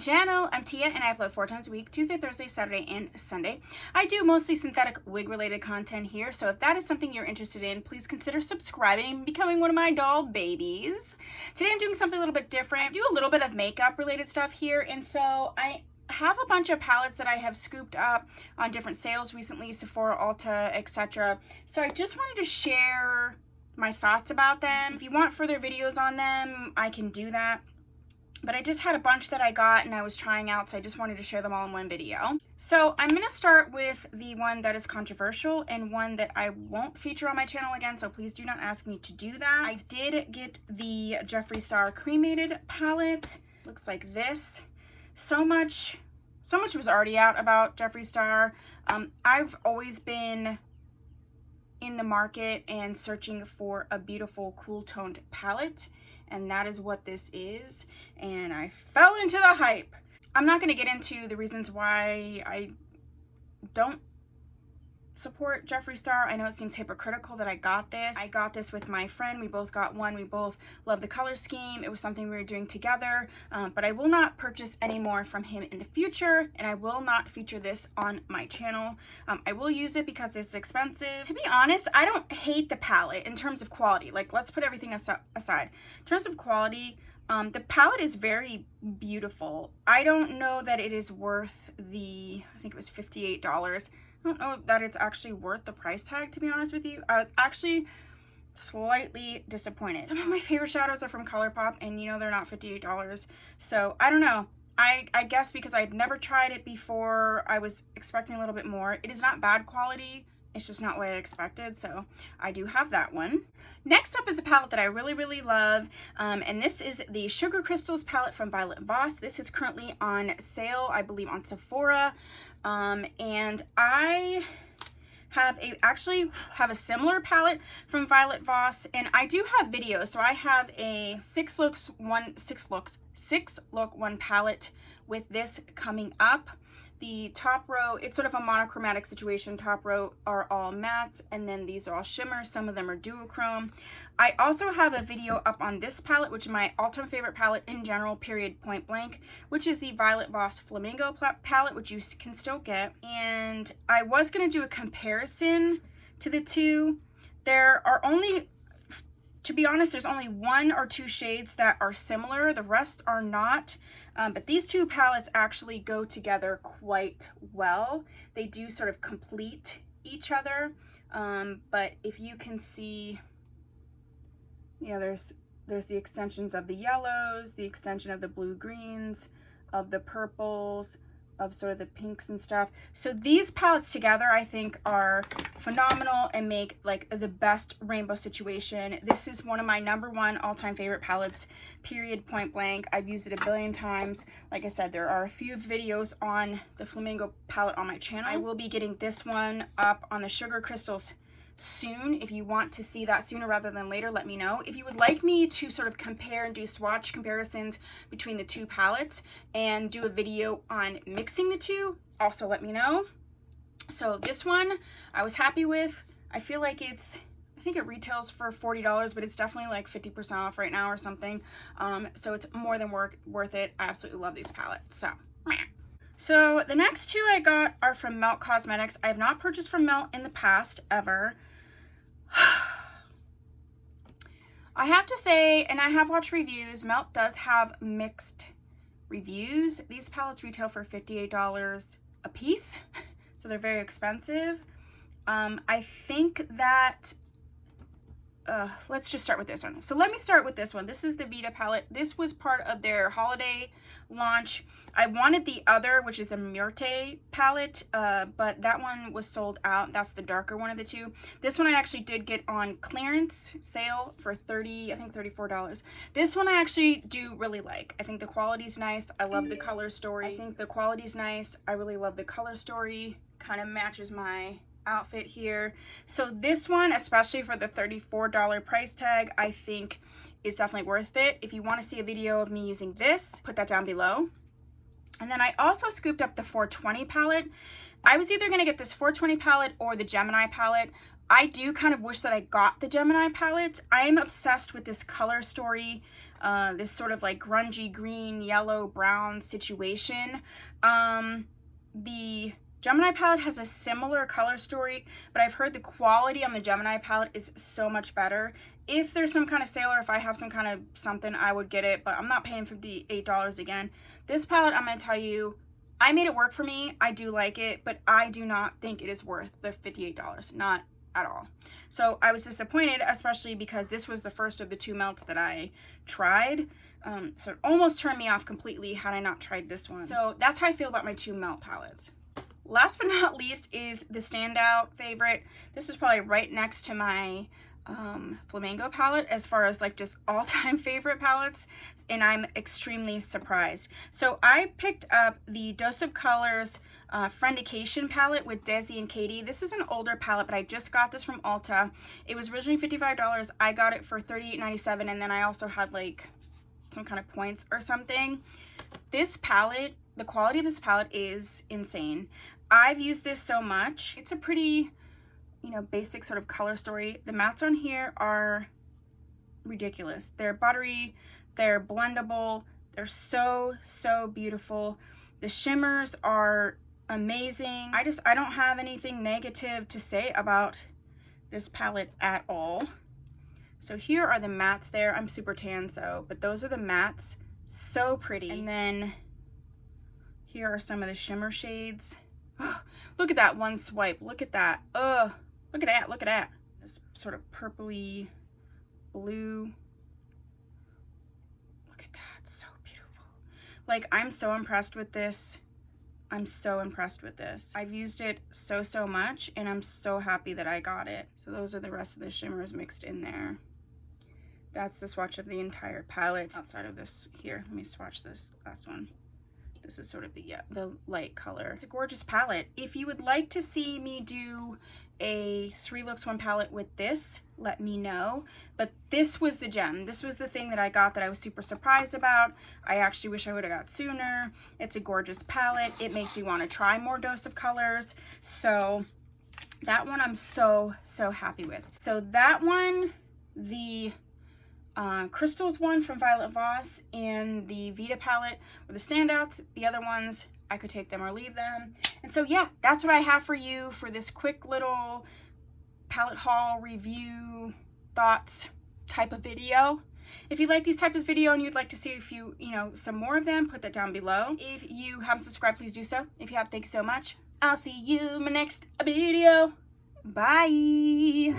channel. I'm Tia and I upload 4 times a week, Tuesday, Thursday, Saturday, and Sunday. I do mostly synthetic wig related content here, so if that is something you're interested in, please consider subscribing and becoming one of my doll babies. Today I'm doing something a little bit different. I do a little bit of makeup related stuff here, and so I have a bunch of palettes that I have scooped up on different sales recently, Sephora, Ulta, etc. So I just wanted to share my thoughts about them. If you want further videos on them, I can do that. But I just had a bunch that I got and I was trying out, so I just wanted to share them all in one video. So I'm going to start with the one that is controversial and one that I won't feature on my channel again, so please do not ask me to do that. I did get the Jeffree Star cremated palette. Looks like this. So much was already out about Jeffree Star. I've always been in the market and searching for a beautiful cool toned palette, and that is what this is, and I fell into the hype. I'm not going to get into the reasons why I don't support Jeffree Star. I know it seems hypocritical that I got this. I got this with my friend. We both got one. We both love the color scheme. It was something we were doing together, but I will not purchase any more from him in the future, and I will not feature this on my channel. I will use it because it's expensive. To be honest, I don't hate the palette in terms of quality. Like, let's put everything aside. In terms of quality, the palette is very beautiful. I don't know that it is worth the, I think it was $58. I don't know that it's actually worth the price tag, to be honest with you. I was actually slightly disappointed. Some of my favorite shadows are from ColourPop, and you know they're not $58. So I don't know. I guess because I'd never tried it before, I was expecting a little bit more. It is not bad quality. It's just not what I expected, so I do have that one. Next up is a palette that I really love, and this is the Sugar Crystals palette from Violet Voss. This is currently on sale, I believe, on Sephora, and I actually have a similar palette from Violet Voss, and I do have videos. So I have a six look one palette with this coming up. The top row, it's sort of a monochromatic situation. Top row are all mattes, and then these are all shimmers. Some of them are duochrome. I also have a video up on this palette, which is my all-time favorite palette in general, period, point blank, which is the Violet Voss Flamingo palette, which you can still get. And I was going to do a comparison to the two. There are only, to be honest, there's only 1 or 2 shades that are similar. The rest are not. But these two palettes actually go together quite well. They do sort of complete each other. But if you can see, you know, there's the extensions of the yellows, the extension of the blue greens, of the purples, of sort of the pinks and stuff. So these palettes together, I think, are phenomenal and make like the best rainbow situation. This is one of my #1 all-time favorite palettes, period, point blank. I've used it a billion times. Like I said, there are a few videos on the Flamingo palette on my channel. I will be getting this one up on the Sugar Crystals soon. If you want to see that sooner rather than later, let me know. If you would like me to sort of compare and do swatch comparisons between the two palettes and do a video on mixing the two, also let me know. So this one I was happy with. I feel like I think it retails for $40, but it's definitely like 50% off right now or something. So it's more than worth it. I absolutely love these palettes. So the next two I got are from Melt Cosmetics. I have not purchased from Melt in the past, ever. I have to say, and I have watched reviews, Melt does have mixed reviews. These palettes retail for $58 a piece, so they're very expensive. I think that let's just start with this one. So let me start with this one. This is the Vita palette. This was part of their holiday launch. I wanted the other, which is a Myrte palette, but that one was sold out. That's the darker one of the two. This one I actually did get on clearance sale for I think $34. This one I actually do really like. I think the quality's nice. I love the color story. I think the quality's nice. I really love the color story. Kind of matches my outfit here. So this one, especially for the $34 price tag, I think is definitely worth it. If you want to see a video of me using this, put that down below. And then I also scooped up the 420 palette. I was either going to get this 420 palette or the Gemini palette. I do kind of wish that I got the Gemini palette. I am obsessed with this color story, this sort of like grungy green, yellow, brown situation. The Gemini palette has a similar color story, but I've heard the quality on the Gemini palette is so much better. If there's some kind of sale or if I have some kind of something, I would get it, but I'm not paying $58 again. This palette, I'm going to tell you, I made it work for me. I do like it, but I do not think it is worth the $58. Not at all. So I was disappointed, especially because this was the first of the 2 melts that I tried. So it almost turned me off completely had I not tried this one. So that's how I feel about my 2 melt palettes. Last but not least is the standout favorite. This is probably right next to my Flamingo palette as far as like just all-time favorite palettes, and I'm extremely surprised. So I picked up the Dose of Colors Friendication palette with Desi and Katie. This is an older palette, but I just got this from Ulta. It was originally $55. I got it for $38.97, and then I also had like some kind of points or something. This palette, the quality of this palette is insane. I've used this so much. It's a pretty, you know, basic sort of color story. The mattes on here are ridiculous. They're buttery, they're blendable, they're so beautiful. The shimmers are amazing. I don't have anything negative to say about this palette at all. So here are the mattes there. I'm super tan, so, but those are the mattes. So pretty. And then here are some of the shimmer shades. Oh, look at that one swipe. Look at that. Oh, look at that. Look at that. This sort of purpley blue. Look at that. So beautiful. Like, I'm so impressed with this. I'm so impressed with this. I've used it so much, and I'm so happy that I got it. So those are the rest of the shimmers mixed in there. That's the swatch of the entire palette. Outside of this here, let me swatch this last one. This is sort of the light color. It's a gorgeous palette. If you would like to see me do a 3 looks 1 palette with this, let me know. But this was the gem. This was the thing that I got that I was super surprised about. I actually wish I would have got sooner. It's a gorgeous palette. It makes me want to try more Dose of Colors. So that one I'm so happy with. So that one, the Crystals one from Violet Voss and the Vita palette were the standouts. The other ones, I could take them or leave them. And so yeah, that's what I have for you for this quick little palette haul review thoughts type of video. If you like these types of video and you'd like to see a few, some more of them, put that down below. If you haven't subscribed, please do so. If you have, thanks so much. I'll see you in my next video. Bye.